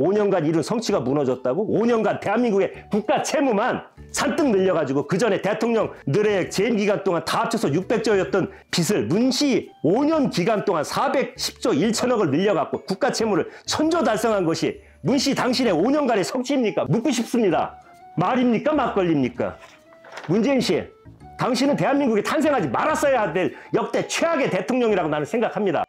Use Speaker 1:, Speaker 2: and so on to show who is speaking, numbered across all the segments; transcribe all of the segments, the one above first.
Speaker 1: 5년간 이룬 성취가 무너졌다고? 5년간 대한민국의 국가 채무만 잔뜩 늘려가지고 그 전에 대통령들의 재임 기간 동안 다 합쳐서 600조였던 빚을 문시 5년 기간 동안 410조 1천억을 늘려갖고 국가 채무를 1000조 달성한 것이 문시 당신의 5년간의 성취입니까? 묻고 싶습니다. 말입니까? 막걸리입니까? 문재인 씨, 당신은 대한민국에 탄생하지 말았어야 될 역대 최악의 대통령이라고 나는 생각합니다.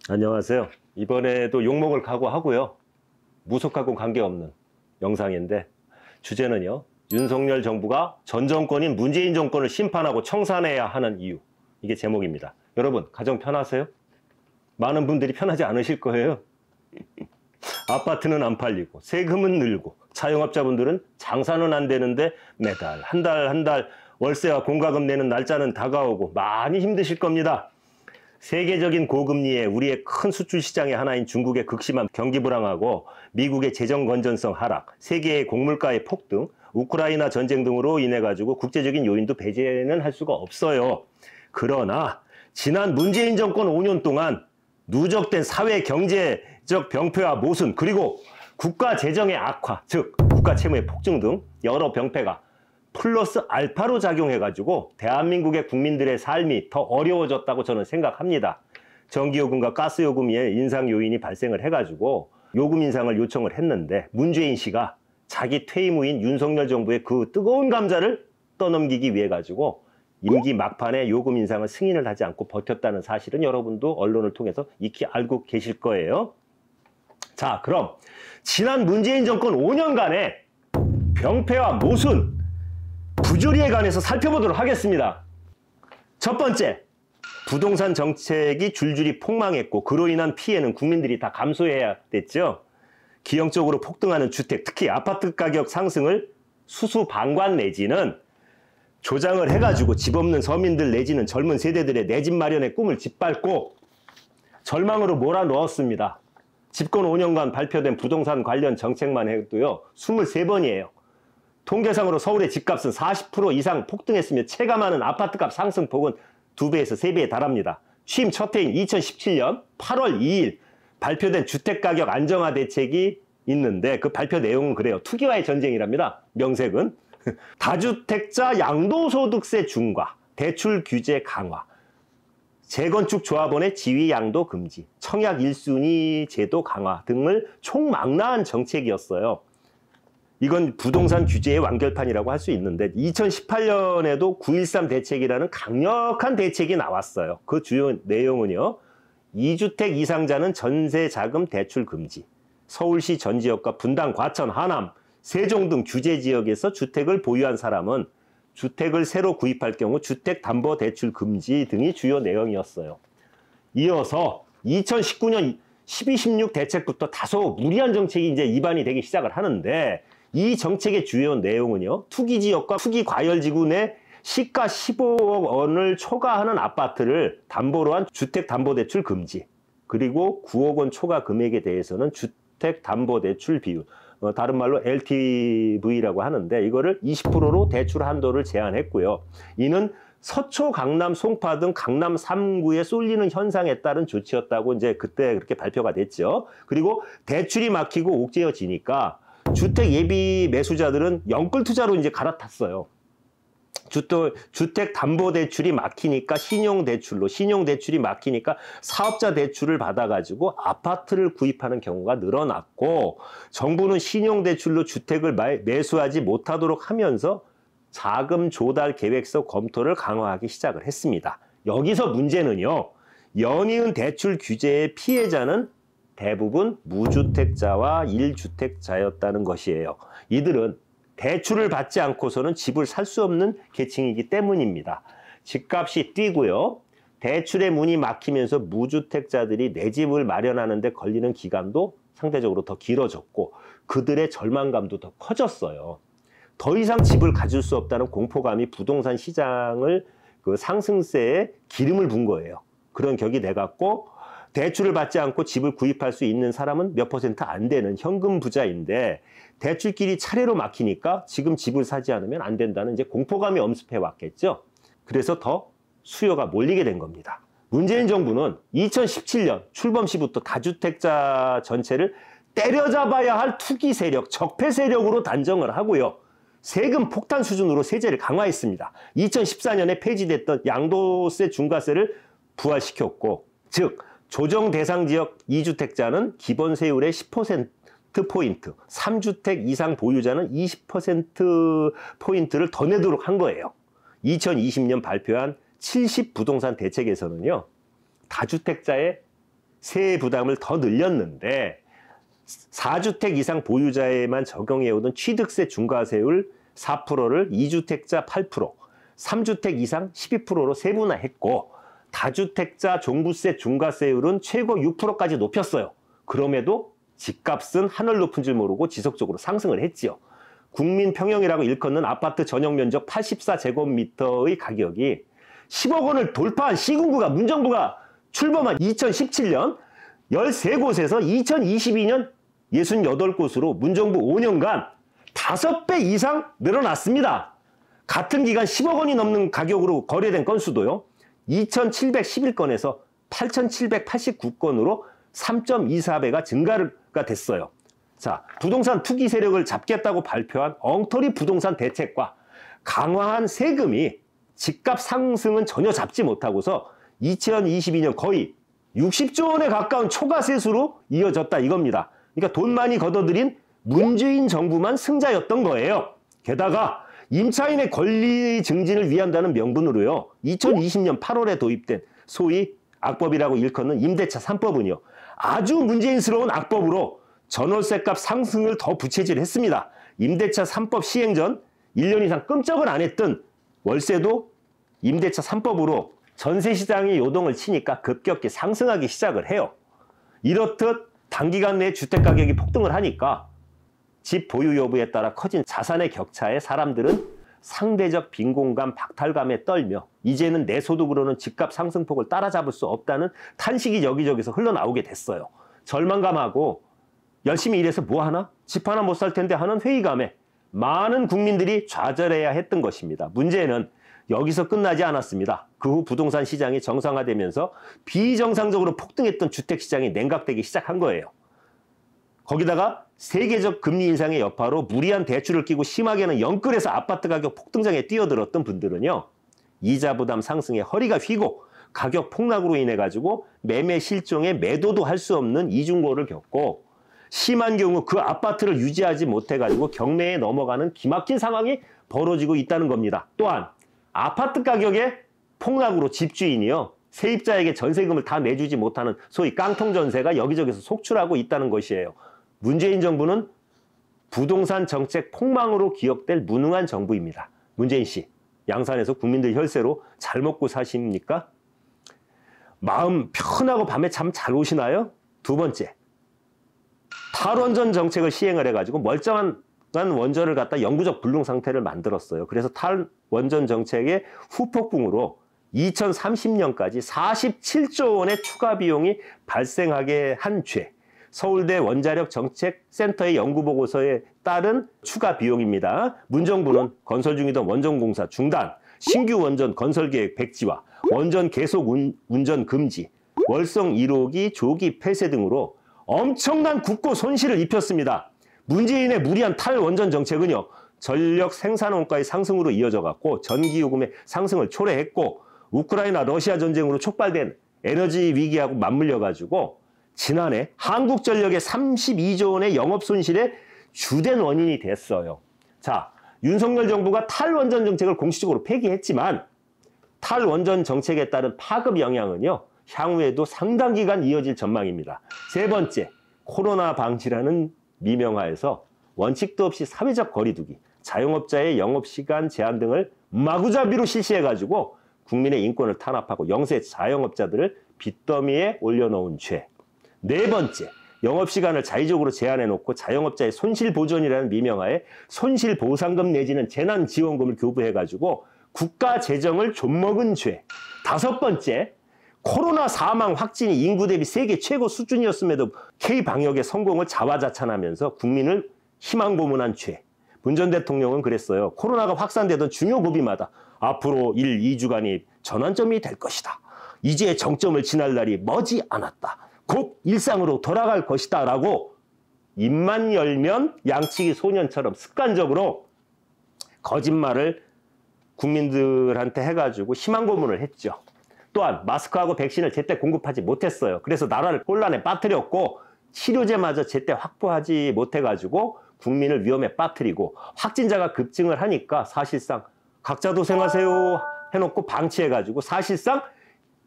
Speaker 1: 안녕하세요. 이번에도 욕먹을 각오하고요. 무속하고 관계없는 영상인데 주제는요. 윤석열 정부가 전 정권인 문재인 정권을 심판하고 청산해야 하는 이유. 이게 제목입니다. 여러분 가정 편하세요? 많은 분들이 편하지 않으실 거예요. 아파트는 안 팔리고 세금은 늘고 자영업자분들은 장사는 안 되는데 매달 한 달 월세와 공과금 내는 날짜는 다가오고 많이 힘드실 겁니다. 세계적인 고금리에 우리의 큰 수출 시장의 하나인 중국의 극심한 경기 불황하고 미국의 재정 건전성 하락, 세계의 곡물가의 폭등, 우크라이나 전쟁 등으로 인해 가지고 국제적인 요인도 배제는 할 수가 없어요. 그러나 지난 문재인 정권 5년 동안 누적된 사회 경제적 병폐와 모순, 그리고 국가 재정의 악화, 즉 국가 채무의 폭증 등 여러 병폐가 플러스 알파로 작용해가지고 대한민국의 국민들의 삶이 더 어려워졌다고 저는 생각합니다. 전기요금과 가스요금의 인상 요인이 발생을 해가지고 요금 인상을 요청을 했는데 문재인 씨가 자기 퇴임 후인 윤석열 정부의 그 뜨거운 감자를 떠넘기기 위해 가지고 임기 막판에 요금 인상을 승인을 하지 않고 버텼다는 사실은 여러분도 언론을 통해서 익히 알고 계실 거예요. 자, 그럼 지난 문재인 정권 5년간의 병폐와 모순, 부조리에 관해서 살펴보도록 하겠습니다. 첫 번째, 부동산 정책이 줄줄이 폭망했고 그로 인한 피해는 국민들이 다 감수해야 됐죠. 기형적으로 폭등하는 주택, 특히 아파트 가격 상승을 수수방관 내지는 조장을 해가지고 집 없는 서민들 내지는 젊은 세대들의 내 집 마련의 꿈을 짓밟고 절망으로 몰아넣었습니다. 집권 5년간 발표된 부동산 관련 정책만 해도요 23번이에요. 통계상으로 서울의 집값은 40% 이상 폭등했으며 체감하는 아파트값 상승폭은 2배에서 3배에 달합니다. 취임 첫 해인 2017년 8월 2일 발표된 주택가격 안정화 대책이 있는데 그 발표 내용은 그래요. 투기와의 전쟁이랍니다. 명색은 다주택자 양도소득세 중과, 대출 규제 강화, 재건축 조합원의 지위 양도 금지, 청약 1순위 제도 강화 등을 총망라한 정책이었어요. 이건 부동산 규제의 완결판이라고 할 수 있는데 2018년에도 9.13 대책이라는 강력한 대책이 나왔어요. 그 주요 내용은요. 2주택 이상자는 전세자금 대출 금지, 서울시 전 지역과 분당, 과천, 하남, 세종 등 규제지역에서 주택을 보유한 사람은 주택을 새로 구입할 경우 주택담보대출 금지 등이 주요 내용이었어요. 이어서 2019년 12.16 대책부터 다소 무리한 정책이 이제 입안이 되기 시작을 하는데 이 정책의 주요 내용은요. 투기지역과 투기과열지구 내 시가 15억 원을 초과하는 아파트를 담보로 한 주택담보대출 금지, 그리고 9억 원 초과 금액에 대해서는 주택담보대출 비율, 다른 말로 LTV라고 하는데 이거를 20%로 대출 한도를 제한했고요. 이는 서초, 강남, 송파 등 강남 3구에 쏠리는 현상에 따른 조치였다고 이제 그때 그렇게 발표가 됐죠. 그리고 대출이 막히고 옥죄어지니까 주택 예비 매수자들은 영끌 투자로 이제 갈아탔어요. 주택담보대출이 막히니까 신용대출이 막히니까 사업자 대출을 받아가지고 아파트를 구입하는 경우가 늘어났고, 정부는 신용대출로 주택을 매수하지 못하도록 하면서 자금 조달 계획서 검토를 강화하기 시작을 했습니다. 여기서 문제는요, 연이은 대출 규제의 피해자는 대부분 무주택자와 1주택자였다는 것이에요. 이들은 대출을 받지 않고서는 집을 살 수 없는 계층이기 때문입니다. 집값이 뛰고요. 대출의 문이 막히면서 무주택자들이 내 집을 마련하는 데 걸리는 기간도 상대적으로 더 길어졌고 그들의 절망감도 더 커졌어요. 더 이상 집을 가질 수 없다는 공포감이 부동산 시장을 그 상승세에 기름을 분 거예요. 그런 격이 돼갖고 대출을 받지 않고 집을 구입할 수 있는 사람은 몇 퍼센트 안 되는 현금 부자인데 대출길이 차례로 막히니까 지금 집을 사지 않으면 안 된다는 이제 공포감이 엄습해 왔겠죠. 그래서 더 수요가 몰리게 된 겁니다. 문재인 정부는 2017년 출범 시부터 다주택자 전체를 때려잡아야 할 투기 세력, 적폐 세력으로 단정을 하고요. 세금 폭탄 수준으로 세제를 강화했습니다. 2014년에 폐지됐던 양도세 중과세를 부활시켰고, 즉 조정 대상 지역 2주택자는 기본 세율의 10%포인트, 3주택 이상 보유자는 20%포인트를 더 내도록 한 거예요. 2020년 발표한 70 부동산 대책에서는요, 다주택자의 세액 부담을 더 늘렸는데 4주택 이상 보유자에만 적용해오던 취득세 중과세율 4%를 2주택자 8%, 3주택 이상 12%로 세분화했고 다주택자 종부세 중과세율은 최고 6%까지 높였어요. 그럼에도 집값은 하늘 높은 줄 모르고 지속적으로 상승을 했지요. 국민 평형이라고 일컫는 아파트 전용 면적 84제곱미터의 가격이 10억 원을 돌파한 시군구가 문정부가 출범한 2017년 13곳에서 2022년 68곳으로 문정부 5년간 5배 이상 늘어났습니다. 같은 기간 10억 원이 넘는 가격으로 거래된 건수도요. 2,711건에서 8,789건으로 3.24배가 증가가 됐어요. 자, 부동산 투기 세력을 잡겠다고 발표한 엉터리 부동산 대책과 강화한 세금이 집값 상승은 전혀 잡지 못하고서 2022년 거의 60조 원에 가까운 초과 세수로 이어졌다 이겁니다. 그러니까 돈 많이 걷어들인 문재인 정부만 승자였던 거예요. 게다가 임차인의 권리 증진을 위한다는 명분으로요. 2020년 8월에 도입된 소위 악법이라고 일컫는 임대차 3법은요. 아주 문재인스러운 악법으로 전월세값 상승을 더 부채질했습니다. 임대차 3법 시행 전 1년 이상 끔찍을 안 했던 월세도 임대차 3법으로 전세 시장이 요동을 치니까 급격히 상승하기 시작을 해요. 이렇듯 단기간 내에 주택가격이 폭등을 하니까 집 보유 여부에 따라 커진 자산의 격차에 사람들은 상대적 빈곤감, 박탈감에 떨며 이제는 내 소득으로는 집값 상승폭을 따라잡을 수 없다는 탄식이 여기저기서 흘러나오게 됐어요. 절망감하고 열심히 일해서 뭐 하나? 집 하나 못 살 텐데 하는 회의감에 많은 국민들이 좌절해야 했던 것입니다. 문제는 여기서 끝나지 않았습니다. 그 후 부동산 시장이 정상화되면서 비정상적으로 폭등했던 주택시장이 냉각되기 시작한 거예요. 거기다가 세계적 금리 인상의 여파로 무리한 대출을 끼고 심하게는 영끌해서 아파트 가격 폭등장에 뛰어들었던 분들은요. 이자 부담 상승에 허리가 휘고 가격 폭락으로 인해 가지고 매매 실종에 매도도 할 수 없는 이중고를 겪고 심한 경우 그 아파트를 유지하지 못해 가지고 경매에 넘어가는 기막힌 상황이 벌어지고 있다는 겁니다. 또한 아파트 가격의 폭락으로 집주인이요. 세입자에게 전세금을 다 내주지 못하는 소위 깡통 전세가 여기저기서 속출하고 있다는 것이에요. 문재인 정부는 부동산 정책 폭망으로 기억될 무능한 정부입니다. 문재인 씨, 양산에서 국민들 혈세로 잘 먹고 사십니까? 마음 편하고 밤에 잠 잘 오시나요? 두 번째, 탈원전 정책을 시행을 해가지고 멀쩡한 원전을 갖다 영구적 불능 상태를 만들었어요. 그래서 탈원전 정책의 후폭풍으로 2030년까지 47조 원의 추가 비용이 발생하게 한 죄. 서울대 원자력 정책센터의 연구보고서에 따른 추가 비용입니다. 문정부는 건설 중이던 원전공사 중단, 신규 원전 건설계획 백지화, 원전 계속 운전 금지, 월성 1호기 조기 폐쇄 등으로 엄청난 국고 손실을 입혔습니다. 문재인의 무리한 탈원전 정책은요. 전력 생산 원가의 상승으로 이어져 갔고 전기요금의 상승을 초래했고 우크라이나 러시아 전쟁으로 촉발된 에너지 위기하고 맞물려 가지고 지난해 한국전력의 32조 원의 영업 손실의 주된 원인이 됐어요. 자, 윤석열 정부가 탈원전 정책을 공식적으로 폐기했지만 탈원전 정책에 따른 파급 영향은요. 향후에도 상당 기간 이어질 전망입니다. 세 번째, 코로나 방지라는 미명하에서 원칙도 없이 사회적 거리두기, 자영업자의 영업시간 제한 등을 마구잡이로 실시해가지고 국민의 인권을 탄압하고 영세 자영업자들을 빚더미에 올려놓은 죄. 네 번째, 영업시간을 자의적으로 제한해놓고 자영업자의 손실보전이라는 미명하에 손실보상금 내지는 재난지원금을 교부해가지고 국가 재정을 좀먹은 죄. 5번째, 코로나 사망 확진이 인구 대비 세계 최고 수준이었음에도 K방역의 성공을 자화자찬하면서 국민을 희망고문한 죄. 문 전 대통령은 그랬어요. 코로나가 확산되던 중요 고비마다 앞으로 1, 2주간이 전환점이 될 것이다. 이제 정점을 지날 날이 머지 않았다. 곧 일상으로 돌아갈 것이다. 라고 입만 열면 양치기 소년처럼 습관적으로 거짓말을 국민들한테 해가지고 희망고문을 했죠. 또한 마스크하고 백신을 제때 공급하지 못했어요. 그래서 나라를 혼란에 빠뜨렸고 치료제마저 제때 확보하지 못해가지고 국민을 위험에 빠뜨리고 확진자가 급증을 하니까 사실상 각자 도생하세요 해놓고 방치해가지고 사실상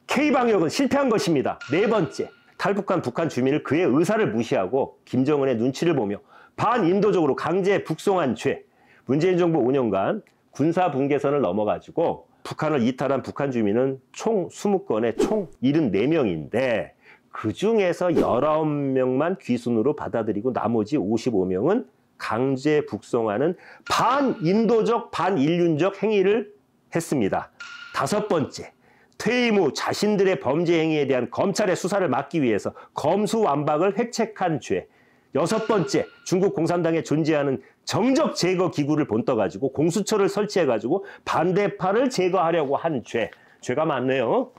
Speaker 1: K방역은 실패한 것입니다. 4번째, 탈북한 북한 주민을 그의 의사를 무시하고 김정은의 눈치를 보며 반인도적으로 강제 북송한 죄. 문재인 정부 5년간 군사 분계선을 넘어가지고 북한을 이탈한 북한 주민은 총 20건에 총 74명인데 그중에서 19명만 귀순으로 받아들이고 나머지 55명은 강제 북송하는 반인도적, 반인륜적 행위를 했습니다. 5번째, 퇴임 후 자신들의 범죄 행위에 대한 검찰의 수사를 막기 위해서 검수완박을 획책한 죄. 6번째, 중국 공산당에 존재하는 정적 제거 기구를 본떠가지고 공수처를 설치해가지고 반대파를 제거하려고 한 죄. 죄가 많네요.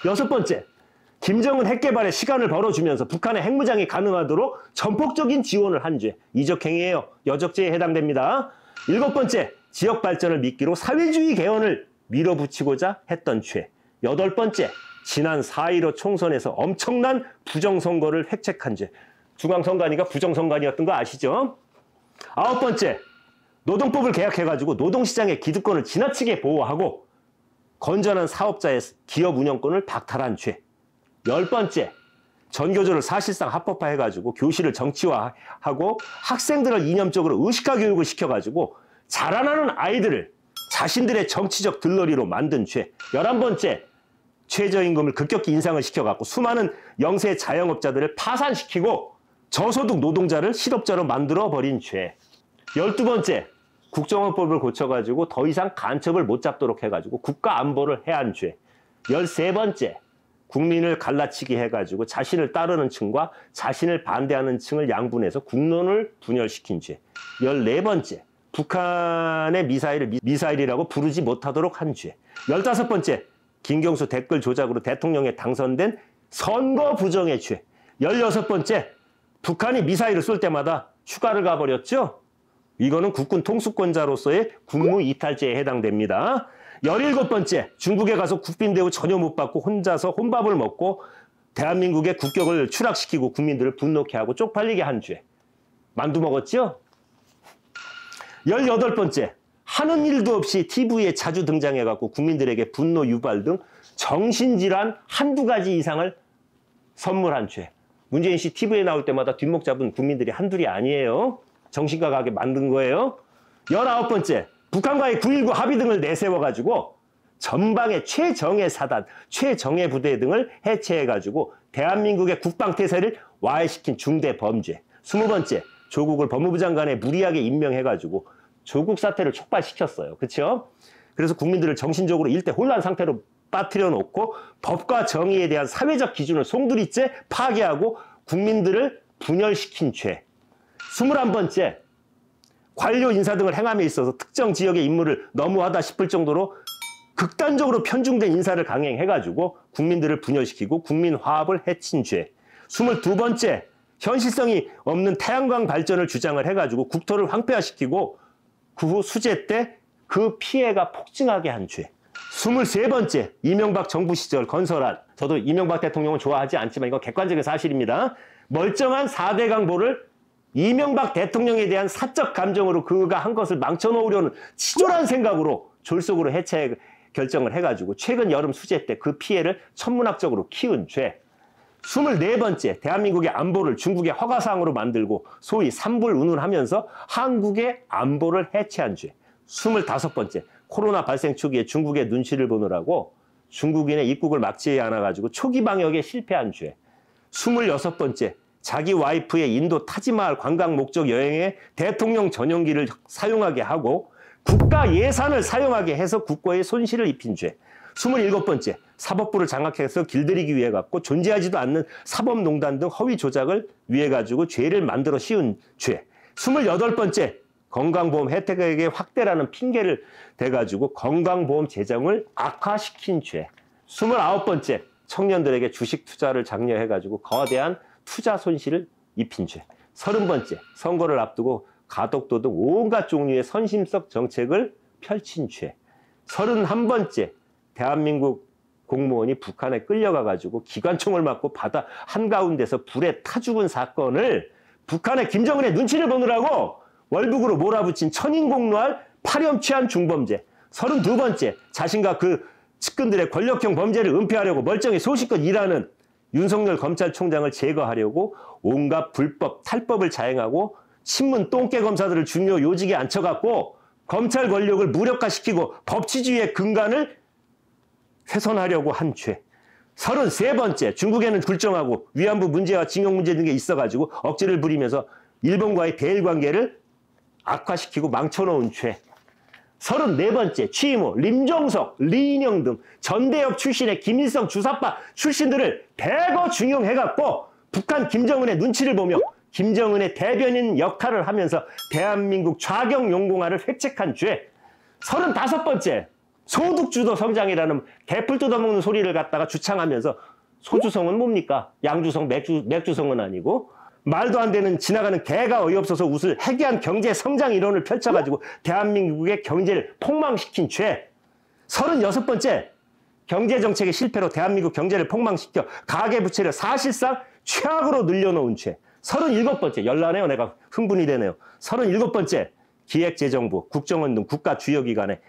Speaker 1: 6번째, 김정은 핵개발에 시간을 벌어주면서 북한의 핵무장이 가능하도록 전폭적인 지원을 한 죄. 이적행위예요. 여적죄에 해당됩니다. 7번째, 지역 발전을 미끼로 사회주의 개헌을 밀어붙이고자 했던 죄. 8번째, 지난 4.15 총선에서 엄청난 부정선거를 획책한 죄. 중앙선관위가 부정선관위였던 거 아시죠? 9번째, 노동법을 개혁해가지고 노동시장의 기득권을 지나치게 보호하고 건전한 사업자의 기업 운영권을 박탈한 죄. 10번째, 전교조를 사실상 합법화해가지고 교실을 정치화하고 학생들을 이념적으로 의식화 교육을 시켜가지고 자라나는 아이들을 자신들의 정치적 들러리로 만든 죄. 11번째, 최저임금을 급격히 인상을 시켜갖고 수많은 영세 자영업자들을 파산시키고 저소득 노동자를 실업자로 만들어버린 죄. 12번째, 국정원법을 고쳐가지고 더 이상 간첩을 못 잡도록 해가지고 국가 안보를 해한 죄. 13번째, 국민을 갈라치기 해가지고 자신을 따르는 층과 자신을 반대하는 층을 양분해서 국론을 분열시킨 죄. 14번째, 북한의 미사일을 미사일이라고 부르지 못하도록 한 죄. 15번째, 김경수 댓글 조작으로 대통령에 당선된 선거 부정의 죄. 16번째, 북한이 미사일을 쏠 때마다 휴가를 가버렸죠? 이거는 국군 통수권자로서의 국무 이탈죄에 해당됩니다. 17번째, 중국에 가서 국빈 대우 전혀 못 받고 혼자서 혼밥을 먹고 대한민국의 국격을 추락시키고 국민들을 분노케 하고 쪽팔리게 한 죄. 만두 먹었죠? 18번째, 하는 일도 없이 TV에 자주 등장해갖고 국민들에게 분노 유발 등 정신질환 한두 가지 이상을 선물한 죄. 문재인 씨 TV에 나올 때마다 뒷목 잡은 국민들이 한둘이 아니에요. 정신과 가게 만든 거예요. 19번째, 북한과의 9.19 합의 등을 내세워가지고 전방의 최정예 사단, 최정예 부대 등을 해체해가지고 대한민국의 국방태세를 와해시킨 중대 범죄. 20번째, 조국을 법무부 장관에 무리하게 임명해가지고 조국 사태를 촉발시켰어요. 그렇죠? 그래서 국민들을 정신적으로 일대 혼란 상태로 빠뜨려 놓고 법과 정의에 대한 사회적 기준을 송두리째 파괴하고 국민들을 분열시킨 죄. 21번째, 관료 인사 등을 행함에 있어서 특정 지역의 인물을 너무하다 싶을 정도로 극단적으로 편중된 인사를 강행해가지고 국민들을 분열시키고 국민 화합을 해친 죄. 22번째, 현실성이 없는 태양광 발전을 주장을 해가지고 국토를 황폐화시키고 그 후 수재 때 그 피해가 폭증하게 한 죄. 23번째, 이명박 정부 시절 건설한, 저도 이명박 대통령은 좋아하지 않지만 이건 객관적인 사실입니다. 멀쩡한 4대 강보를 이명박 대통령에 대한 사적 감정으로 그가 한 것을 망쳐놓으려는 치졸한 생각으로 졸속으로 해체 결정을 해가지고 최근 여름 수재 때 그 피해를 천문학적으로 키운 죄. 24번째, 대한민국의 안보를 중국의 허가사항으로 만들고 소위 산불운운하면서 한국의 안보를 해체한 죄. 25번째, 코로나 발생 초기에 중국의 눈치를 보느라고 중국인의 입국을 막지 않아가지고 초기 방역에 실패한 죄. 26번째, 자기 와이프의 인도 타지마할 관광 목적 여행에 대통령 전용기를 사용하게 하고 국가 예산을 사용하게 해서 국고에 손실을 입힌 죄. 27번째, 사법부를 장악해서 길들이기 위해 갖고 존재하지도 않는 사법농단 등 허위 조작을 위해 가지고 죄를 만들어 씌운 죄. 28번째, 건강보험 혜택액의 확대라는 핑계를 대가지고 건강보험 재정을 악화시킨 죄. 29번째, 청년들에게 주식 투자를 장려해가지고 거대한 투자 손실을 입힌 죄. 30번째, 선거를 앞두고 가덕도 등 온갖 종류의 선심성 정책을 펼친 죄. 31번째, 대한민국 공무원이 북한에 끌려가가지고 기관총을 맞고 바다 한가운데서 불에 타 죽은 사건을 북한의 김정은의 눈치를 보느라고 월북으로 몰아붙인 천인공노할 파렴치한 중범죄. 32번째, 자신과 그 측근들의 권력형 범죄를 은폐하려고 멀쩡히 소신껏 일하는 윤석열 검찰총장을 제거하려고 온갖 불법, 탈법을 자행하고 신문 똥개 검사들을 중요 요직에 앉혀갖고 검찰 권력을 무력화시키고 법치주의의 근간을 훼손하려고 한 죄. 33번째, 중국에는 굴정하고 위안부 문제와 징용 문제 등에 있어가지고 억지를 부리면서 일본과의 대일 관계를 악화시키고 망쳐놓은 죄. 34번째, 취임호, 림종석, 리인영 등 전대협 출신의 김일성 주사파 출신들을 대거 중용해갖고 북한 김정은의 눈치를 보며 김정은의 대변인 역할을 하면서 대한민국 좌경용공화를 획책한 죄. 35번째, 소득주도 성장이라는 개풀 뜯어먹는 소리를 갖다가 주창하면서 소주성은 뭡니까? 양주성, 맥주성은 아니고 말도 안 되는 지나가는 개가 어이없어서 웃을 해괴한 경제 성장 이론을 펼쳐가지고 대한민국의 경제를 폭망시킨 죄. 36번째, 경제정책의 실패로 대한민국 경제를 폭망시켜 가계부채를 사실상 최악으로 늘려놓은 죄. 37번째, 열나네요. 내가 흥분이 되네요. 37번째, 기획재정부, 국정원 등 국가 주요기관에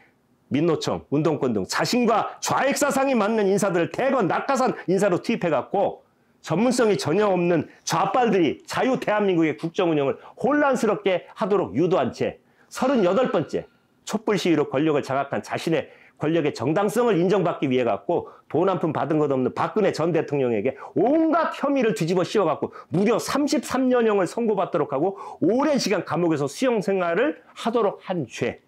Speaker 1: 민노총, 운동권 등 자신과 좌익사상이 맞는 인사들을 대거 낙하산 인사로 투입해갖고 전문성이 전혀 없는 좌빨들이 자유 대한민국의 국정운영을 혼란스럽게 하도록 유도한 채. 38번째, 촛불 시위로 권력을 장악한 자신의 권력의 정당성을 인정받기 위해 갖고 돈 한 푼 받은 것 없는 박근혜 전 대통령에게 온갖 혐의를 뒤집어 씌워갖고 무려 33년형을 선고받도록 하고 오랜 시간 감옥에서 수용 생활을 하도록 한 죄.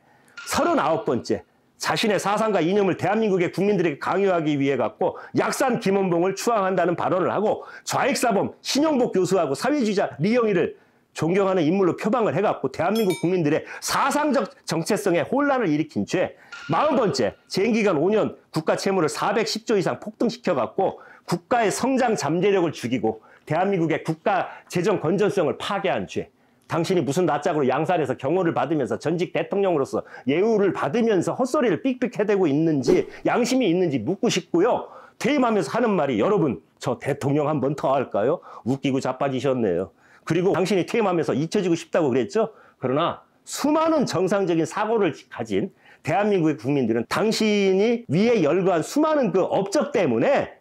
Speaker 1: 39번째, 자신의 사상과 이념을 대한민국의 국민들에게 강요하기 위해 갖고 약산 김원봉을 추앙한다는 발언을 하고 좌익사범 신용복 교수하고 사회주의자 리영희를 존경하는 인물로 표방을 해갖고 대한민국 국민들의 사상적 정체성에 혼란을 일으킨 죄. 40번째, 재임기간 5년 국가 채무를 410조 이상 폭등시켜갖고 국가의 성장 잠재력을 죽이고 대한민국의 국가 재정 건전성을 파괴한 죄. 당신이 무슨 낯짝으로 양산에서 경호를 받으면서 전직 대통령으로서 예우를 받으면서 헛소리를 삑삑해대고 있는지 양심이 있는지 묻고 싶고요. 퇴임하면서 하는 말이 여러분 저 대통령 한 번 더 할까요? 웃기고 자빠지셨네요. 그리고 당신이 퇴임하면서 잊혀지고 싶다고 그랬죠? 그러나 수많은 정상적인 사고를 가진 대한민국의 국민들은 당신이 위에 열거한 수많은 그 업적 때문에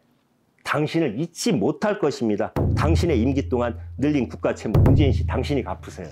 Speaker 1: 당신을 잊지 못할 것입니다. 당신의 임기 동안 늘린 국가 채무 문재인 씨 당신이 갚으세요.